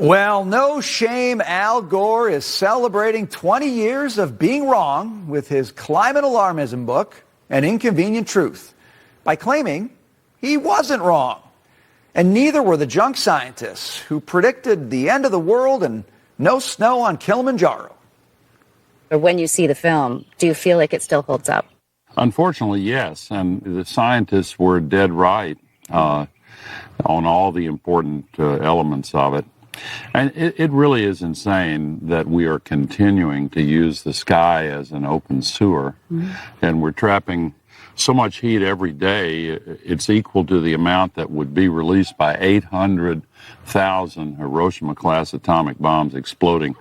Well, no shame. Al Gore is celebrating 20 years of being wrong with his climate alarmism book, An Inconvenient Truth, by claiming he wasn't wrong. And neither were the junk scientists who predicted the end of the world and no snow on Kilimanjaro. When you see the film, do you feel like it still holds up? Unfortunately, yes. And the scientists were dead right on all the important elements of it. And it really is insane that we are continuing to use the sky as an open sewer, and we're trapping so much heat every day. It's equal to the amount that would be released by 800,000 Hiroshima-class atomic bombs exploding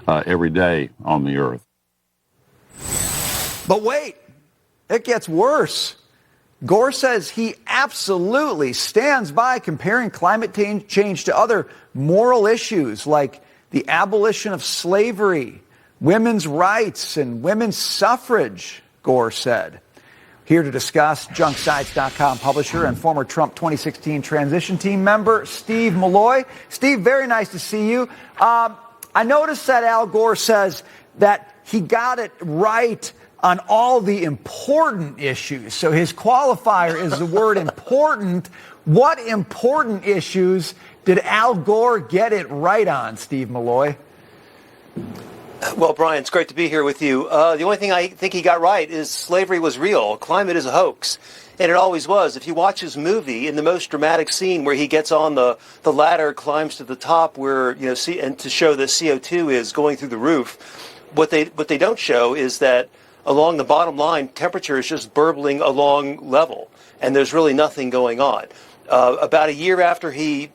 every day on the Earth. But wait, it gets worse. Gore says he absolutely stands by comparing climate change to other moral issues like the abolition of slavery, women's rights, and women's suffrage, Gore said. Here to discuss, junksites.com publisher and former Trump 2016 transition team member, Steve Milloy. Steve, very nice to see you. I noticed that Al Gore says that he got it right on all the important issues. So his qualifier is the word important. What important issues did Al Gore get it right on, Steve Milloy? Well, Brian, it's great to be here with you. The only thing I think he got right is slavery was real. Climate is a hoax. And it always was. If you watch his movie, in the most dramatic scene where he gets on the ladder, climbs to the top where, and to show that CO2 is going through the roof, what they don't show is that along the bottom line, temperature is just burbling along level, and there's really nothing going on. About a year after he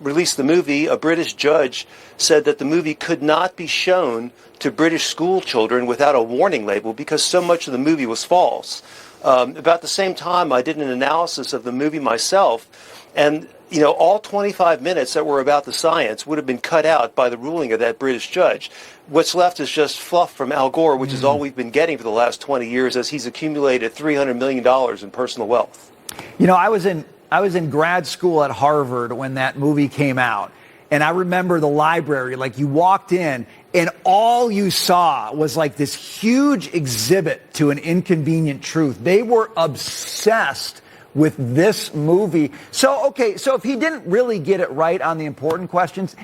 released the movie, a British judge said that the movie could not be shown to British school children without a warning label because so much of the movie was false. About the same time, I did an analysis of the movie myself, and all 25 minutes that were about the science would have been cut out by the ruling of that British judge. What's left is just fluff from Al Gore, which is all we've been getting for the last 20 years as he's accumulated $300 million in personal wealth. I was in grad school at Harvard when that movie came out. And I remember the library, like you walked in and all you saw was like this huge exhibit to An Inconvenient Truth. They were obsessed with this movie. So if he didn't really get it right on the important questions,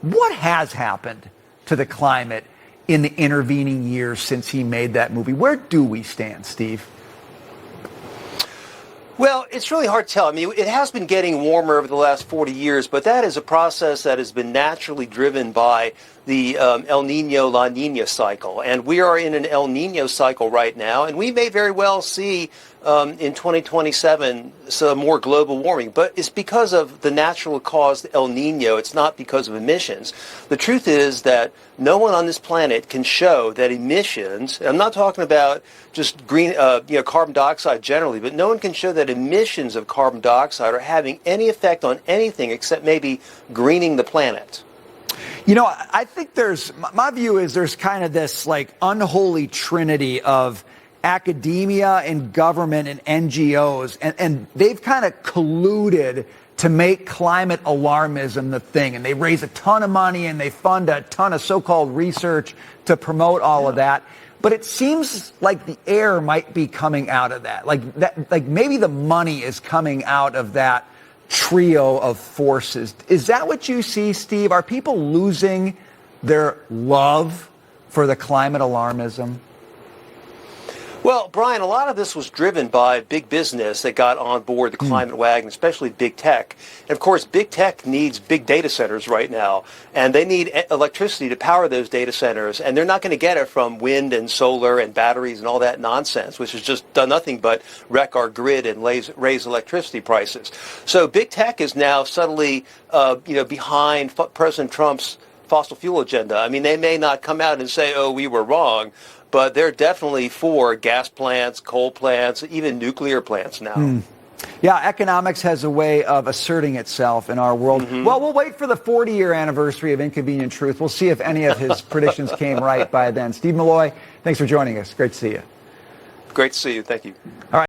what has happened to the climate in the intervening years since he made that movie? Where do we stand, Steve? Well, it's really hard to tell. I mean, it has been getting warmer over the last 40 years, but that is a process that has been naturally driven by the El Nino, La Nina cycle. And we are in an El Nino cycle right now, and we may very well see in 2027 some more global warming. But it's because of the natural cause El Nino. It's not because of emissions. The truth is that no one on this planet can show that emissions, I'm not talking about just green, carbon dioxide generally, but no one can show that emissions of carbon dioxide are having any effect on anything except maybe greening the planet. I think my view is there's kind of this like unholy trinity of academia and government and NGOs, and they've kind of colluded to make climate alarmism the thing. And they raise a ton of money and they fund a ton of so-called research to promote all of that. But it seems like the air might be coming out of that. Like maybe the money is coming out of that trio of forces. Is that what you see, Steve? Are people losing their love for the climate alarmism? Well, Brian, a lot of this was driven by big business that got on board the climate wagon, especially big tech. And of course, big tech needs big data centers right now, and they need electricity to power those data centers, and they're not going to get it from wind and solar and batteries and all that nonsense, which has just done nothing but wreck our grid and raise electricity prices. So big tech is now suddenly, behind President Trump's fossil fuel agenda. I mean, they may not come out and say, "Oh, we were wrong," but they're definitely for gas plants, coal plants, even nuclear plants now. Yeah, economics has a way of asserting itself in our world. Well, we'll wait for the 40-year anniversary of Inconvenient Truth. We'll see if any of his predictions came right by then. Steve Milloy, thanks for joining us. Great to see you. Great to see you. Thank you. All right.